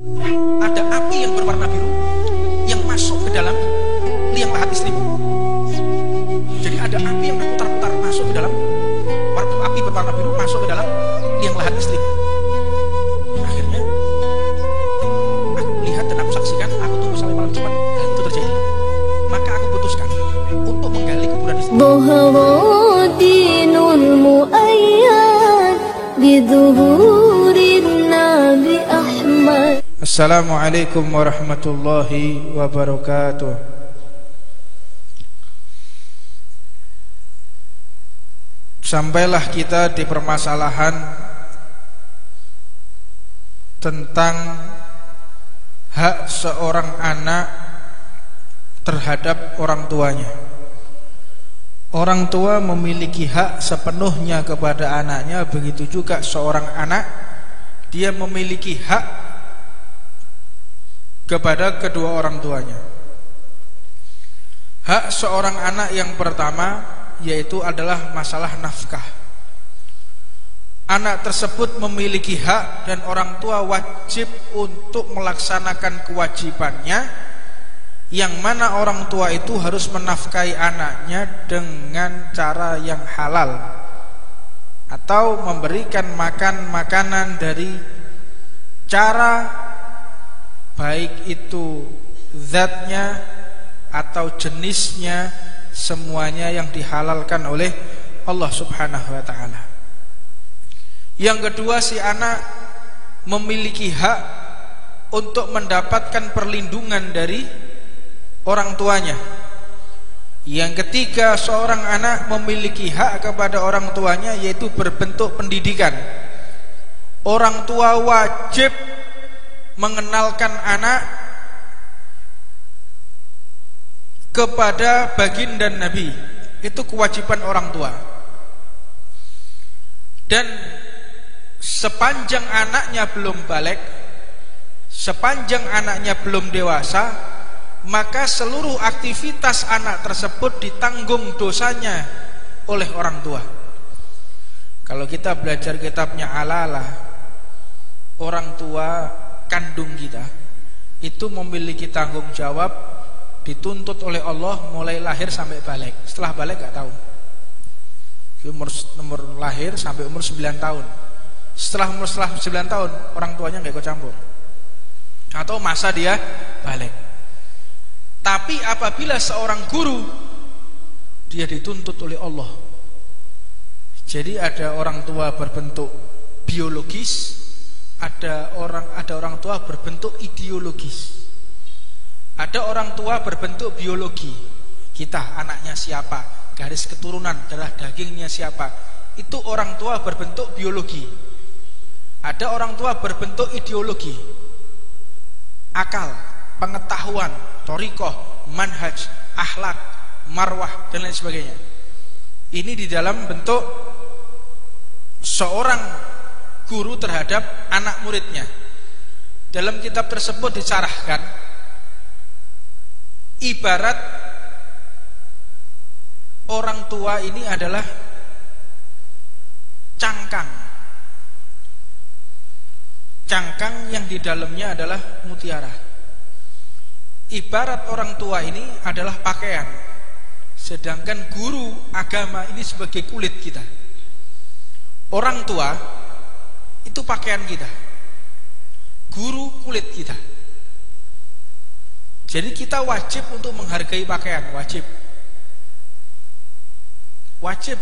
Ada api yang berwarna biru yang masuk ke dalam liang lahat istrimu. Jadi ada api yang berputar-putar masuk ke dalam, api berwarna biru masuk ke dalam liang lahat istrimu. Akhirnya aku lihat dan aku saksikan, aku tunggu sampai malam Jumat dan itu terjadi. Maka aku putuskan untuk menggali kuburan istri. Assalamualaikum warahmatullahi wabarakatuh. Sampailah kita di permasalahan tentang hak seorang anak terhadap orang tuanya. Orang tua memiliki hak sepenuhnya kepada anaknya, begitu juga seorang anak, dia memiliki hak kepada kedua orang tuanya. Hak seorang anak yang pertama yaitu adalah masalah nafkah. Anak tersebut memiliki hak dan orang tua wajib untuk melaksanakan kewajibannya, yang mana orang tua itu harus menafkahi anaknya dengan cara yang halal atau memberikan makanan dari cara baik itu zatnya atau jenisnya, semuanya yang dihalalkan oleh Allah Subhanahu wa ta'ala. Yang kedua, si anak memiliki hak untuk mendapatkan perlindungan dari orang tuanya. Yang ketiga, seorang anak memiliki hak kepada orang tuanya yaitu berbentuk pendidikan. Orang tua wajib mengenalkan anak kepada baginda Nabi. Itu kewajiban orang tua. Dan sepanjang anaknya belum balik, sepanjang anaknya belum dewasa, maka seluruh aktivitas anak tersebut ditanggung dosanya oleh orang tua. Kalau kita belajar kitabnya Alalah, orang tua kandung kita itu memiliki tanggung jawab, dituntut oleh Allah mulai lahir sampai balik. Setelah balik gak tahu. Umur lahir sampai umur 9 tahun. Setelah 9 tahun orang tuanya gak ikut campur, atau masa dia balik. Tapi apabila seorang guru, dia dituntut oleh Allah. Jadi ada orang tua berbentuk biologis, ada orang tua berbentuk ideologis. Ada orang tua berbentuk biologi. Kita anaknya siapa, garis keturunan, darah dagingnya siapa, itu orang tua berbentuk biologi. Ada orang tua berbentuk ideologi, akal, pengetahuan, thoriqah, manhaj, akhlak, marwah, dan lain sebagainya. Ini di dalam bentuk seorang guru terhadap anak muridnya. Dalam kitab tersebut dicarahkan, ibarat orang tua ini adalah cangkang yang di dalamnya adalah mutiara. Ibarat orang tua ini adalah pakaian, sedangkan guru agama ini sebagai kulit kita. Orang tua itu pakaian kita, guru kulit kita. Jadi kita wajib untuk menghargai pakaian, wajib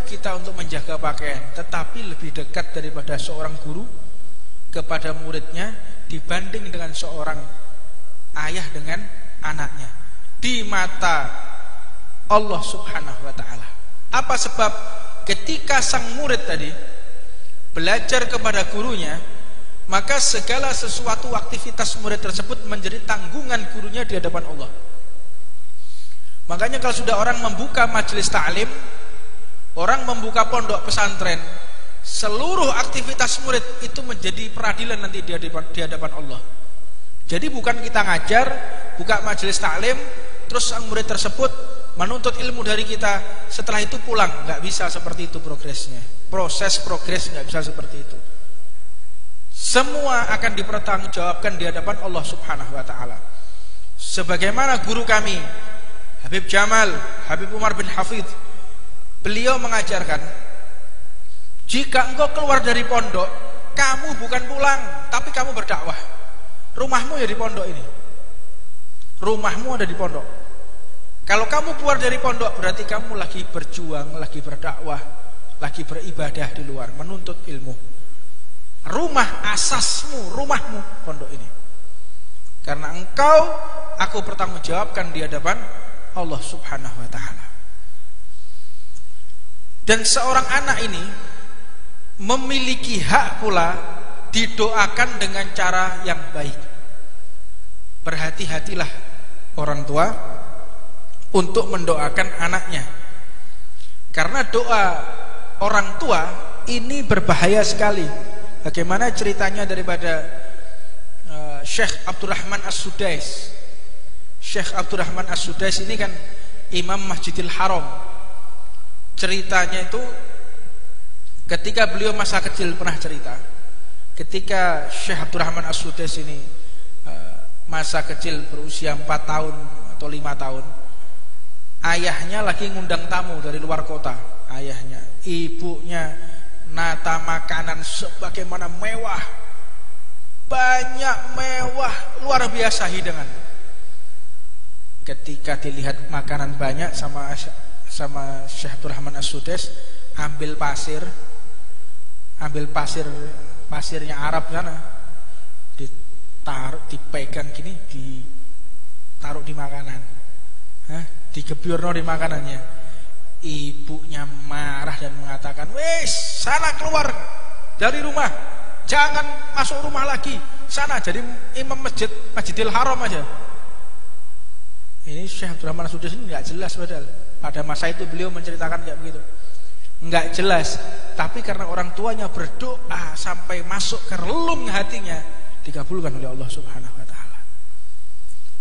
kita untuk menjaga pakaian. Tetapi lebih dekat daripada seorang guru kepada muridnya dibanding dengan seorang ayah dengan anaknya di mata Allah Subhanahu wa ta'ala. Apa sebab? Ketika sang murid tadi belajar kepada gurunya, maka segala sesuatu aktivitas murid tersebut menjadi tanggungan gurunya di hadapan Allah. Makanya kalau sudah orang membuka majelis ta'lim, orang membuka pondok pesantren, seluruh aktivitas murid itu menjadi peradilan nanti di hadapan Allah. Jadi bukan kita ngajar, buka majelis ta'lim, terus sang murid tersebut menuntut ilmu dari kita, setelah itu pulang. Nggak bisa seperti itu progresnya. Proses progres nggak bisa seperti itu. semua akan dipertanggungjawabkan di hadapan Allah Subhanahu wa taala. Sebagaimana guru kami Habib Jamal, Habib Umar bin Hafidh, beliau mengajarkan, jika engkau keluar dari pondok, kamu bukan pulang, tapi kamu berdakwah. Rumahmu ya di pondok ini. Rumahmu ada di pondok. Kalau kamu keluar dari pondok, berarti kamu lagi berjuang, lagi berdakwah, lagi beribadah di luar, menuntut ilmu. Rumah asasmu, rumahmu pondok ini. Karena engkau, aku bertanggungjawabkan di hadapan Allah Subhanahu wa taala. Dan seorang anak ini memiliki hak pula didoakan dengan cara yang baik. Berhati-hatilah orang tua untuk mendoakan anaknya, karena doa orang tua ini berbahaya sekali. Bagaimana ceritanya daripada Syekh Abdurrahman As-Sudais. Syekh Abdurrahman As-Sudais ini kan Imam Masjidil Haram. Ceritanya itu ketika beliau masa kecil pernah cerita, ketika Syekh Abdurrahman As-Sudais ini masa kecil berusia 4 tahun atau 5 tahun, ayahnya lagi ngundang tamu dari luar kota. Ayahnya, ibunya nata makanan sebagaimana mewah, banyak mewah, luar biasa hidangan. Ketika dilihat makanan banyak sama Syekh Abdurrahman As-Sudais, ambil pasirnya Arab sana, ditaruh, dipegang gini, ditaruh di makanan, digebyurno di makanannya. Ibunya marah dan mengatakan, wes sana keluar dari rumah, jangan masuk rumah lagi, sana jadi imam Masjidil Haram aja. Ini Syekh Abdurrahman As-Sudais ini nggak jelas, padahal pada masa itu beliau menceritakan kayak begitu, nggak jelas. Tapi karena orang tuanya berdoa sampai masuk ke relung hatinya, dikabulkan oleh Allah Subhanahu wa taala.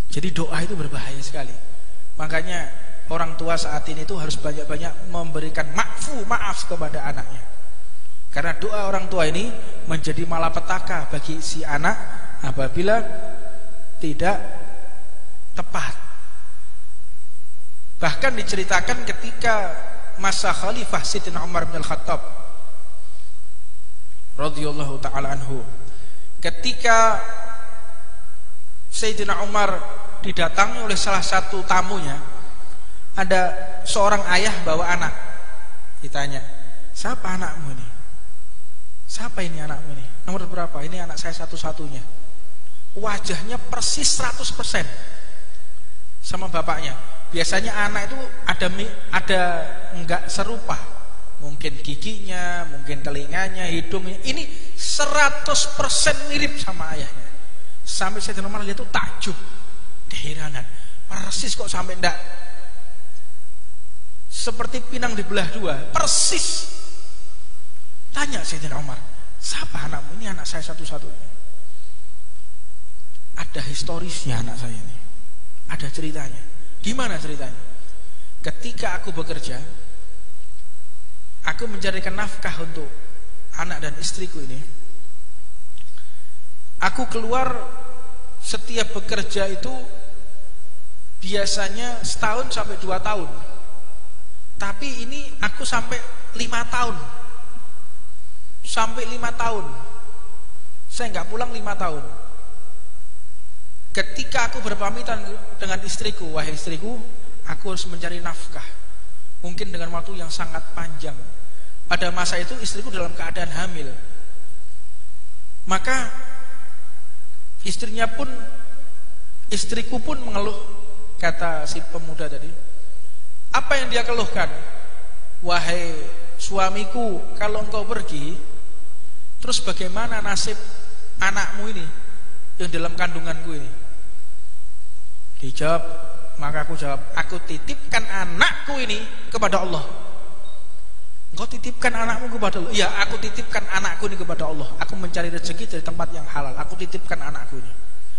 Jadi doa itu berbahaya sekali. Makanya orang tua saat ini itu harus banyak-banyak memberikan maaf kepada anaknya. Karena doa orang tua ini menjadi malapetaka bagi si anak apabila tidak tepat. Bahkan diceritakan ketika masa Khalifah Sayyidina Umar bin Al-Khattab radhiyallahu ta'ala anhu, ketika Sayyidina Umar didatangi oleh salah satu tamunya, ada seorang ayah bawa anak. Ditanya, siapa anakmu ini? Siapa ini anakmu ini? Nomor berapa? Ini anak saya satu-satunya. Wajahnya persis 100% sama bapaknya. Biasanya anak itu ada enggak serupa, mungkin giginya, mungkin telinganya, hidungnya. Ini 100% mirip sama ayahnya. Sampai saya Umar lihat itu takjub, keheranan. Persis kok sampai enggak seperti pinang dibelah dua, persis. Tanya Sayyidina Umar, siapa anakmu? Ini anak saya satu-satunya. Ada historisnya anak saya ini, ada ceritanya. Gimana ceritanya? Ketika aku bekerja, aku mencarikan nafkah untuk anak dan istriku ini. Aku keluar setiap bekerja itu biasanya setahun sampai 2 tahun. Tapi ini aku sampai 5 tahun. Sampai 5 tahun. Saya nggak pulang 5 tahun. Ketika aku berpamitan dengan istriku, wahai istriku, aku harus mencari nafkah. Mungkin dengan waktu yang sangat panjang. Pada masa itu istriku dalam keadaan hamil. Maka istriku pun mengeluh, kata si pemuda tadi. Apa yang dia keluhkan? Wahai suamiku, kalau engkau pergi, terus bagaimana nasib anakmu ini yang dalam kandunganku ini? Dijawab, maka aku jawab, aku titipkan anakku ini kepada Allah. Engkau titipkan anakmu kepada Allah? Iya, aku titipkan anakku ini kepada Allah. Aku mencari rezeki dari tempat yang halal. Aku titipkan anakku ini.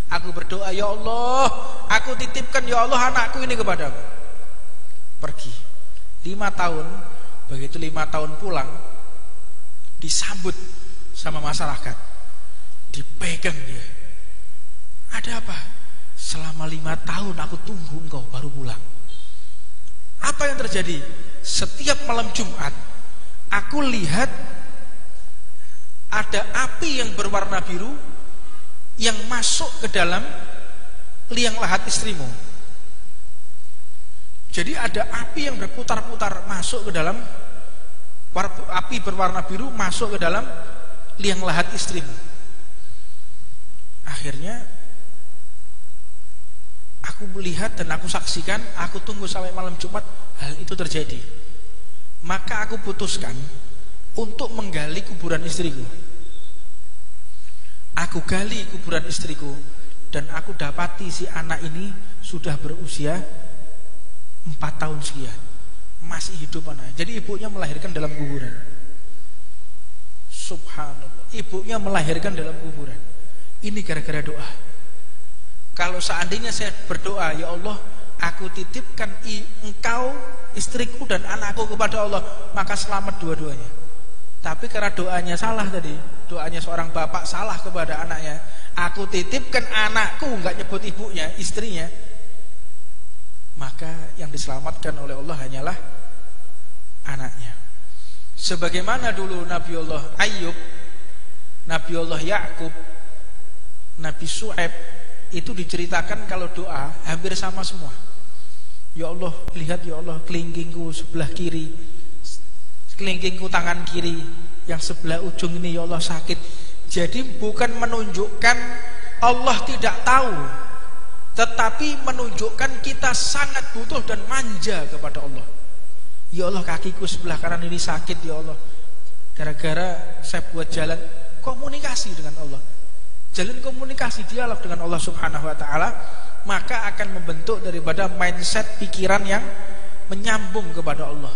Aku berdoa, ya Allah, aku titipkan ya Allah anakku ini kepadamu. Pergi 5 tahun. Begitu 5 tahun pulang, disambut sama masyarakat. Dipegang dia. Ada apa? Selama 5 tahun aku tunggu engkau baru pulang. Apa yang terjadi? Setiap malam Jumat aku lihat ada api yang berwarna biru yang masuk ke dalam liang lahat istrimu. Jadi ada api yang berputar-putar masuk ke dalam, api berwarna biru masuk ke dalam liang lahat istrimu. Akhirnya aku melihat dan aku saksikan, aku tunggu sampai malam Jumat hal itu terjadi. Maka aku putuskan untuk menggali kuburan istriku. Aku gali kuburan istriku dan aku dapati si anak ini sudah berusia 4 tahun sekian, masih hidup anaknya. Jadi ibunya melahirkan dalam kuburan. Subhanallah, ibunya melahirkan dalam kuburan. Ini gara-gara doa. Kalau seandainya saya berdoa, ya Allah, aku titipkan engkau, istriku dan anakku kepada Allah, maka selamat dua-duanya. Tapi karena doanya salah tadi, doanya seorang bapak salah kepada anaknya, aku titipkan anakku, enggak nyebut ibunya, istrinya, maka yang diselamatkan oleh Allah hanyalah anaknya. Sebagaimana dulu Nabi Allah Ayyub, Nabi Allah Yakub, Nabi Su'aib, itu diceritakan kalau doa hampir sama semua. Ya Allah, lihat ya Allah, kelingkingku sebelah kiri, kelingkingku tangan kiri, yang sebelah ujung ini ya Allah sakit. Jadi bukan menunjukkan Allah tidak tahu, tetapi menunjukkan kita sangat butuh dan manja kepada Allah. Ya Allah, kakiku sebelah kanan ini sakit ya Allah, gara-gara saya buat jalan. Komunikasi dengan Allah, jalin komunikasi, dialog dengan Allah Subhanahu wa ta'ala, maka akan membentuk daripada mindset pikiran yang menyambung kepada Allah.